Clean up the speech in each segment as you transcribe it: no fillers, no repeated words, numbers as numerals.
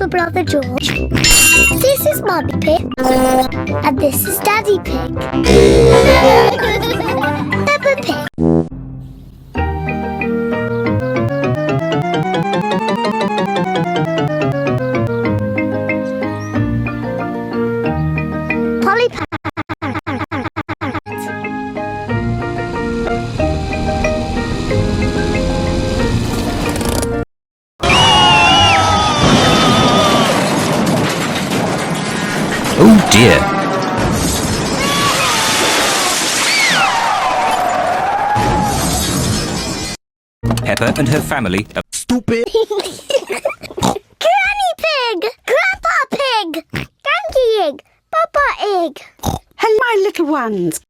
little brother George. This is Mummy Pig. And this is Daddy Pig. Peppa Pig. Polly Parrot. Oh dear. Peppa and her family are stupid. Granny Pig! Grandpa Pig! Donkey Egg! Papa Egg! Hello, my little ones.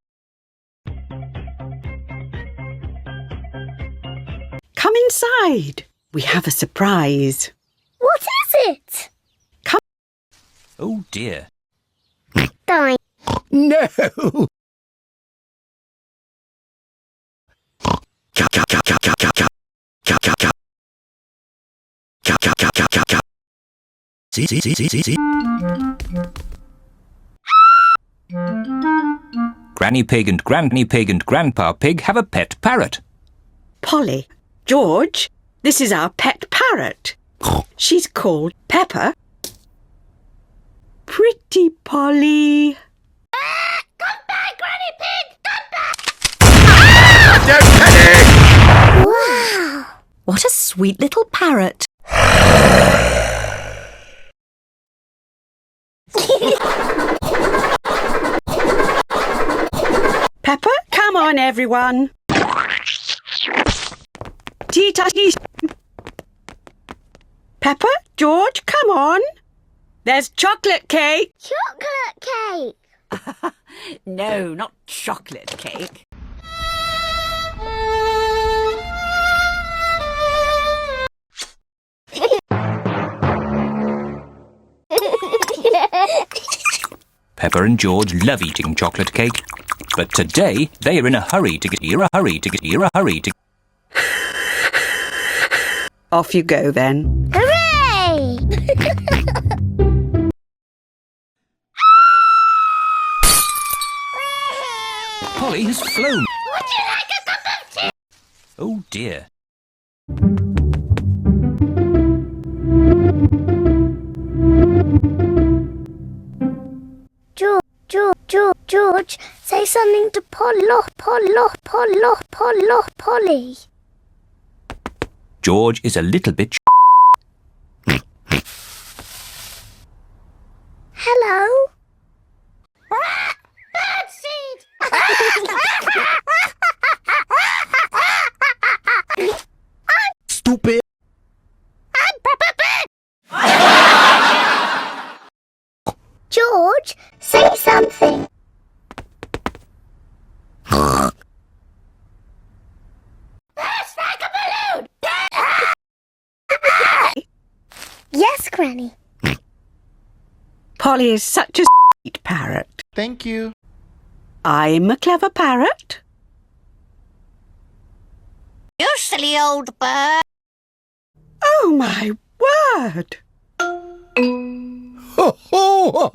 Come inside. We have a surprise. What is it? oh dear. Die. No! See. Granny Pig and Grandpa Pig have a pet parrot. Polly, George, this is our pet parrot. She's called Peppa. Pretty Polly. Come back, Granny Pig! Come back! Don't panic! Wow! What a sweet little parrot. Peppa, come on, everyone. Tita. Peppa, George, come on. There's chocolate cake. Chocolate cake! No, not chocolate cake. Peppa and George love eating chocolate cake, but today they are in a hurry to get Off you go then. Hooray! Polly has flown. Would you like a cup of tea? Oh dear. George, say something to Polly. George is a little bit Hello? Bird seed! stupid. I'm Peppa Pig! George, say something. That's like a balloon! Yes, Granny. Polly is such a sweet parrot. Thank you. I'm a clever parrot. You silly old bird. Oh, my word. Ho ho!